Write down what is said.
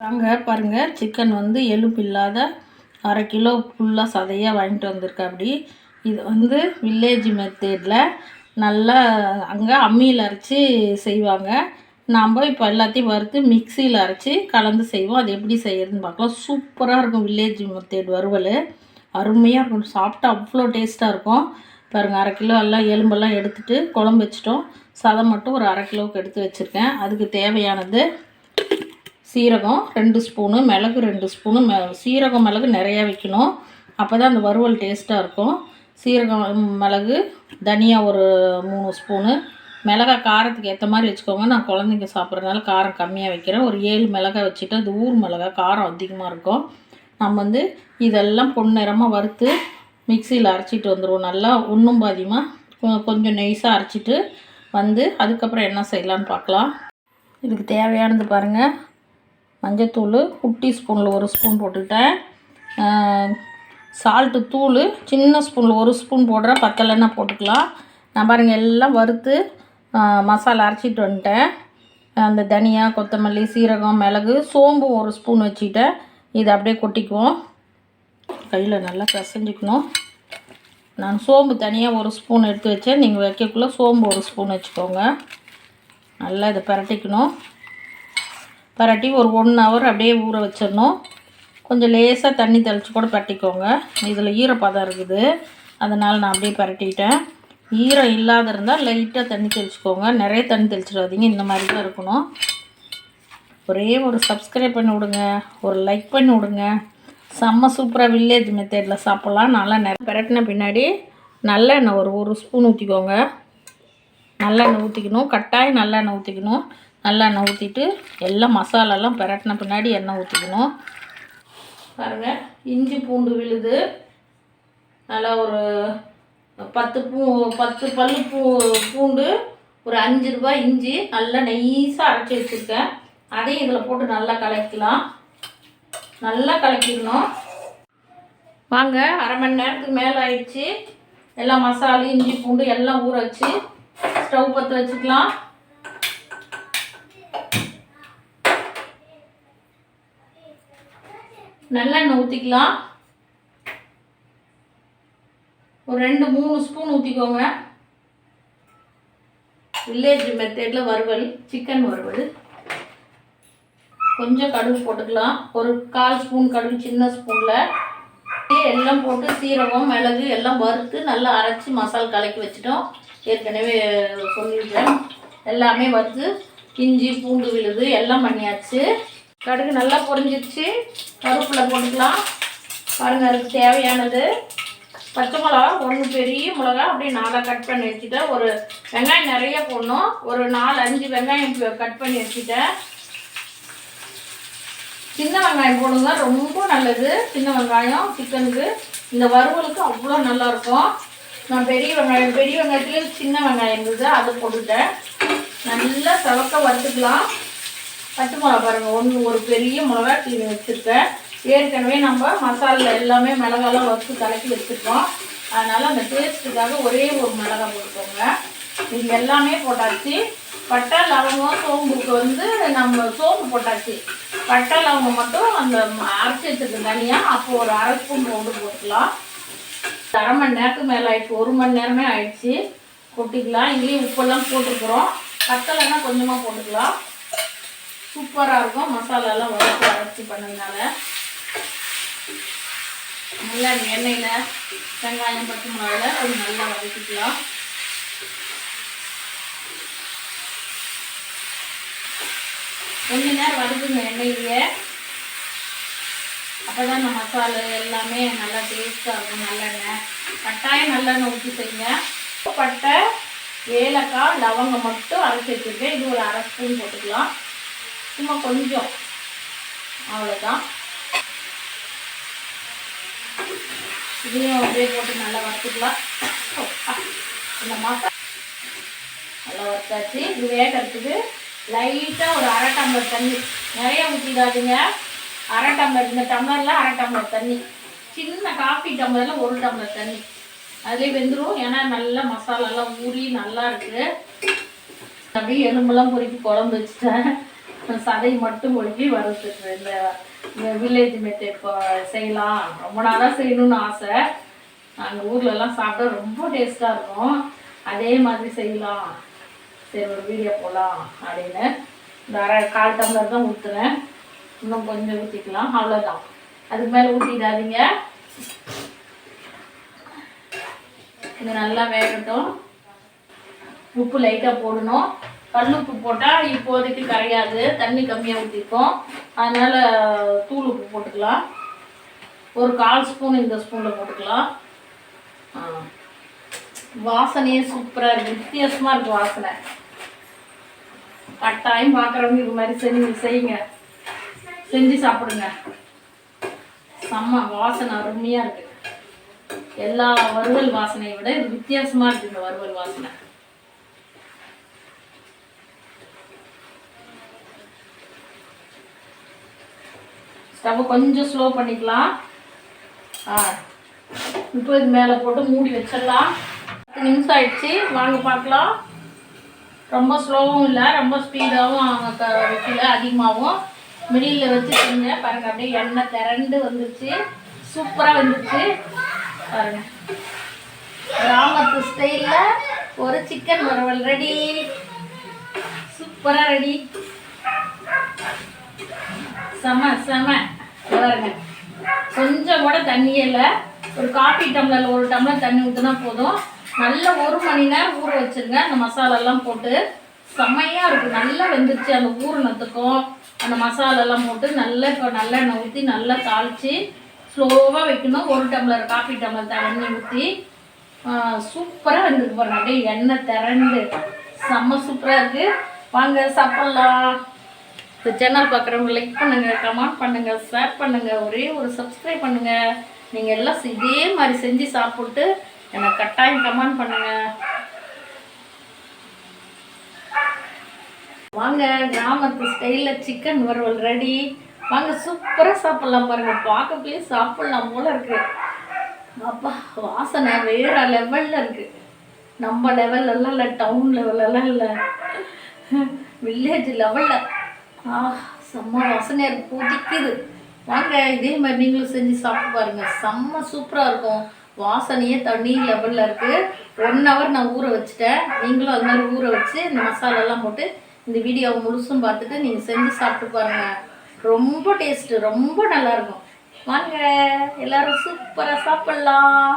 வாங்க பாருங்கள், சிக்கன் வந்து எலும்பு இல்லாத 1/2 கிலோ ஃபுல்லாக சதையாக வாங்கிட்டு வந்திருக்கேன். அப்படி இது வந்து வில்லேஜ் மெத்தேடில் நல்லா அங்கே அம்மியில் அரைச்சி செய்வாங்க. நாம் இப்போ எல்லாத்தையும் வறுத்து மிக்சியில் அரைச்சி கலந்து செய்வோம். அது எப்படி செய்யறதுன்னு பார்க்கலாம். சூப்பராக இருக்கும். வில்லேஜ் மெத்தேட் வறுவல் அருமையாக இருக்கும். சாப்பிட்டா அவ்வளோ டேஸ்ட்டாக இருக்கும். பாருங்கள், 1/2 கிலோ எல்லாம் எலும்பெல்லாம் எடுத்துகிட்டு குழம்பு வச்சிட்டோம். சதை மட்டும் ஒரு 1/2 கிலோவுக்கு எடுத்து வச்சுருக்கேன். அதுக்கு தேவையானது சீரகம் 2 ஸ்பூனு, மிளகு 2 ஸ்பூனு. சீரகம் மிளகு நிறையா வைக்கணும், அப்போ தான் அந்த வறுவல் டேஸ்ட்டாக இருக்கும். சீரகம் மிளகு, தனியா ஒரு 3 ஸ்பூனு. மிளகாய் காரத்துக்கு ஏற்ற மாதிரி வச்சுக்கோங்க. நான் குழந்தைங்க சாப்பிட்றதுனால காரம் கம்மியாக வைக்கிறேன். ஒரு 7 மிளகாய் வச்சுட்டு, அது ஊர் மிளகாய் காரம் அதிகமாக இருக்கும். நம்ம வந்து இதெல்லாம் பொன்னிறமாக வறுத்து மிக்சியில் அரைச்சிட்டு வந்துடுவோம். நல்லா ஒன்றும் பாதியமாக கொஞ்சம் நெய்ஸாக அரைச்சிட்டு வந்து அதுக்கப்புறம் என்ன செய்யலான்னு பார்க்கலாம். இதுக்கு தேவையானது பாருங்கள். மஞ்சத்தூள் குட்டி ஸ்பூனில் 1 ஸ்பூன் போட்டுக்கிட்டேன். சால்ட்டு தூள் சின்ன ஸ்பூனில் 1 ஸ்பூன் போடுறேன். பத்தலைன்னா போட்டுக்கலாம். நான் பாருங்கள் எல்லாம் வறுத்து மசாலா அரைச்சிட்டு வந்துட்டேன். அந்த தனியா, கொத்தமல்லி, சீரகம், மிளகு, சோம்பு 1 ஸ்பூன் வச்சுக்கிட்டேன். இதை அப்படியே கொட்டிக்குவோம். கையில் நல்லா பிசைஞ்சிக்கணும். நான் சோம்பு தனியாக 1 ஸ்பூன் எடுத்து வச்சேன். நீங்கள் வைக்கக்குள்ளே சோம்பு 1 ஸ்பூன் வச்சுக்கோங்க. நல்லா இதை பரட்டிக்கணும். பரட்டி ஒரு 1 ஹவர் அப்படியே ஊற வச்சிடணும். கொஞ்சம் லேசாக தண்ணி தெளித்து கூட பரட்டிக்கோங்க. இதில் ஈரப்பதம் இருக்குது, அதனால் நான் அப்படியே பரட்டிக்கிட்டேன். ஈரம் இல்லாத இருந்தால் லைட்டாக தண்ணி தெளிச்சுக்கோங்க. நிறைய தண்ணி தெளிச்சிடாதீங்க. இந்த மாதிரி தான் இருக்கணும். ஒரே ஒரு சப்ஸ்கிரைப் பண்ணி விடுங்க, ஒரு லைக் பண்ணி விடுங்க. செம்ம சூப்பராக வில்லேஜ் மெத்தேடில் சாப்பிட்லாம். நல்லா நிறைய பரட்டின பின்னாடி நல்லெண்ணெய் ஒரு 1 ஸ்பூன் ஊற்றிக்கோங்க. நல்லெண்ணெய் ஊற்றிக்கணும், கட்டாயம் நல்லெண்ணெய் ஊற்றிக்கணும். நல்லெண்ணெய் ஊற்றிட்டு எல்லாம் மசாலாலாம் பரட்டின பின்னாடி எண்ணெய் ஊற்றிக்கணும். பாருங்கள், இஞ்சி பூண்டு விழுது நல்லா ஒரு 10 பல்லு பூண்டு, ஒரு 5 ரூபாய் இஞ்சி நல்லா நெய்ஸாக அரைச்சி வச்சுருக்கேன். அதையும் இதில் போட்டு நல்லா கலக்கலாம். நல்லா கலக்கிடணும். வாங்க, 1/2 மணி நேரத்துக்கு மேலே ஆயிடுச்சு. எல்லாம் மசாலா, இஞ்சி பூண்டு எல்லாம் ஊற வச்சு ஸ்டவ் பற்ற வச்சுக்கலாம். நல்லெண்ணெய் ஊற்றிக்கலாம். ஒரு 2-3 ஸ்பூன் ஊற்றிக்கோங்க. வில்லேஜ் மெத்தேடில் வறுவல், சிக்கன் வறுவல். கொஞ்சம் கடுகு போட்டுக்கலாம். ஒரு 1/4 ஸ்பூன் கடுகு சின்ன ஸ்பூனில். எல்லாம் போட்டு சீரகம் மிளகு எல்லாம் வறுத்து நல்லா அரைச்சி மசாலா கலக்கி வச்சுட்டோம். ஏற்கனவே சொல்லியிருக்கேன். எல்லாமே வறுத்து இஞ்சி பூண்டு விழுது எல்லாம் பண்ணியாச்சு. கடுகு நல்லா பொரிஞ்சிடுச்சு. கருவேப்பிலை போட்டுக்கலாம். பாருங்கள், அதுக்கு தேவையானது பச்சை மிளகா 1 பெரிய மிளகா அப்படியே 4 கட் பண்ணி வச்சுட்டேன். ஒரு வெங்காயம் நிறைய போடணும். ஒரு 4-5 வெங்காயம் கட் பண்ணி வச்சுட்டேன். சின்ன வெங்காயம் போடுங்க, ரொம்ப நல்லது. சின்ன வெங்காயம் சிக்கனுக்கு, இந்த வறுவலுக்கு அவ்வளோ நல்லாயிருக்கும். நான் பெரிய வெங்காயத்துலேயே சின்ன வெங்காயம் இருந்தது, அதை போட்டுட்டேன். நல்லா சவக்க வறுத்துக்கலாம். பச்சை மிளகா பாருங்கள், ஒரு பெரிய மிளகா கீழே வச்சுருக்கேன். ஏற்கனவே நம்ம மசாலா எல்லாமே மிளகாலாம் வறுத்து கலக்கி வச்சுருக்கோம். அதனால் அந்த டேஸ்ட்டுக்காக ஒரே ஒரு மிளகா போட்டுக்கோங்க. இது எல்லாமே போட்டாச்சு. பட்டை லவங்கம் சோம்புக்கு வந்து நம்ம சோம்பு போட்டாச்சு. பட்டை லவங்கம் மட்டும் அந்த அரைச்சி வச்சுருக்கு தனியாக. அப்போது ஒரு 1/2 ஸ்பூன் போட்டுக்கலாம். 1/2 மணி நேரத்துக்கு மேலே ஆயிடுச்சு, 1 மணி நேரமே ஆயிடுச்சு. கொட்டிக்கலாம். இதுலேயும் உப்பெல்லாம் போட்டுருக்குறோம். பத்தலைன்னா கொஞ்சமாக போட்டுக்கலாம். சூப்பராக இருக்கும். மசாலாலாம் வறுத்து அரைச்சி பண்ணதுனால நல்லா எண்ணெயில் வெங்காயம் பச்சை மிளகாயில் கொஞ்சம் நல்லா வதக்கிக்கலாம். கொஞ்ச நேரம் வதக்குங்க எண்ணெயிலேயே. அப்போ தான் இந்த மசாலா எல்லாமே நல்லா டேஸ்ட்டாக இருக்கும். நல்லெண்ணெய் கட்டாயம் நல்லெண்ணெய் ஊற்றி செய்யுங்க. பட்டை ஏலக்காய் லவங்கம் மட்டும் அரைச்சி வச்சுருக்கேன். இது ஒரு 1/2 ஸ்பூன் போட்டுக்கலாம். சும்மா கொஞ்சம், அவ்வளோதான். இதையும் அப்படியே போட்டு நல்லா வறுத்துக்கலாம். இந்த மசாலா நல்லா வறுத்தாச்சு. இது வேகிறதுக்கு லைட்டாக ஒரு 1/2 டம்ளர் தண்ணி, நிறைய ஊற்றிடாதீங்க. 1/2 டம்ளர், இந்த டம்ளரில் 1/2 டம்ளர் தண்ணி. சின்ன காஃபி டம்ளரில் 1 டம்ளர் தண்ணி. அதிலே வெந்துடும். ஏன்னா நல்லா மசாலாலாம் ஊறி நல்லா இருக்குது. அப்படியே எலும்பெல்லாம் பொறுக்கி குழம்பு வச்சுட்டேன். சதை மட்டும் ஒழுங்கி வறுத்துட்டு இந்த வில்லேஜ் மெத்தட் செய்யலாம். ரொம்ப நாளாக செய்யணும்னு ஆசை. நாங்கள் ஊர்லலாம் சாப்பிட்டா ரொம்ப டேஸ்ட்டாக இருக்கும். அதே மாதிரி செய்யலாம், சரி ஒரு வீடியோ போகலாம் அப்படின்னு இந்த 1/4 டம்ளர் தான் ஊற்றுனேன். இன்னும் கொஞ்சம் ஊற்றிக்கலாம், அவ்வளோதான். அதுக்கு மேலே ஊற்றிடாதீங்க. இது நல்லா வேகட்டும். உப்பு லைட்டாக போடணும். கல்லுப்பு போட்டால் இப்போதைக்கு கரையாது, தண்ணி கம்மியாக ஊற்றிருக்கோம். அதனால் தூள் உப்பு போட்டுக்கலாம். ஒரு 1/4 ஸ்பூன் இந்த ஸ்பூனில் போட்டுக்கலாம். வாசனையே சூப்பராக இருக்குது, வித்தியாசமாக இருக்குது வாசனை. கட்டாயம் பார்க்குறவங்க இது மாதிரி செய்யுங்க, செஞ்சு சாப்பிடுங்க. செம்ம வாசனை அருமையாக இருக்குது. எல்லா வறுவல் வாசனையை விட இது வித்தியாசமாக இருக்குது இந்த வறுவல் வாசனை. ஸ்டவ் கொஞ்சம் ஸ்லோ பண்ணிக்கலாம். இப்போ இது மேலே போட்டு மூடி வச்சிடலாம். 10 நிமிஷம் ஆயிடுச்சு, வாங்க பார்க்கலாம். ரொம்ப ஸ்லோவும் இல்லை, ரொம்ப ஸ்பீடாகவும் வைக்கல, அதிகமாகவும் மிடில் வச்சு செஞ்ச பாருங்கள். அப்படியே எண்ணெய் திரண்டு வந்துருச்சு, சூப்பராக வந்துருச்சு பாருங்க. கிராமத்து ஸ்டைலில் ஒரு சிக்கன் வறுவல் ரெடி, சூப்பராக ரெடி. செம பாருங்க. கொஞ்சம் கூட தண்ணியே இல்லை. ஒரு காஃபி டம்ளரில் 1 டம்ளர் தண்ணி ஊற்றினா போதும். நல்லா 1 மணி நேரம் ஊற வச்சுருங்க. அந்த மசாலாலாம் போட்டு செம்மையாக இருக்கும். நல்லா வெந்துருச்சு. அந்த ஊறினத்துக்கும் அந்த மசாலாலாம் போட்டு நல்லா இப்போ நல்லெண்ணெய் ஊற்றி நல்லா தாளித்து ஸ்லோவாக வைக்கணும். 1 டம்ளர் காஃபி டம்ளர் தண்ணி ஊற்றி சூப்பராக வெந்துருக்கு பாருங்க. அப்படியே எண்ணெய் திரண்டு செம்ம சூப்பராக இருக்குது. வாங்க சாப்பிட்லாம். இந்த சேனல் பார்க்குறவங்க லைக் பண்ணுங்கள், கமெண்ட் பண்ணுங்கள், ஷேர் பண்ணுங்கள், ஒரே ஒரு சப்ஸ்கிரைப் பண்ணுங்கள். நீங்கள் எல்லாம் இதே மாதிரி செஞ்சு சாப்பிட்டு எனக்கு கட்டாயம் கமெண்ட் பண்ணுங்கள். வாங்க, கிராமத்து ஸ்டைலில் சிக்கன் வறுவல் ரெடி. வாங்க சூப்பராக சாப்பிட்லாம் பாருங்கள். பார்க்கவே சாப்பிட்லாம் போல் இருக்குது. அப்பா வாசனை வேறு லெவலில் இருக்குது. நம்ம லெவல்லலாம் இல்லை, டவுன் லெவலெல்லாம் இல்லை, வில்லேஜ் லெவலில். செம்ம வாசனையாக இருக்குது, கொதிக்குது. வாங்க இதே மாதிரி நீங்களும் செஞ்சு சாப்பிட்டு பாருங்கள். செம்ம சூப்பராக இருக்கும். வாசனையே தனி லெவலில் இருக்குது. 1 ஹவர் நான் ஊற வச்சுட்டேன். நீங்களும் அது மாதிரி ஊற வச்சு இந்த மசாலாலாம் போட்டு இந்த வீடியோவை முழுசும் பார்த்துட்டு நீங்கள் செஞ்சு சாப்பிட்டு பாருங்கள். ரொம்ப டேஸ்ட்டு, ரொம்ப நல்லாயிருக்கும். வாங்க எல்லோரும் சூப்பராக சாப்பிட்லாம்.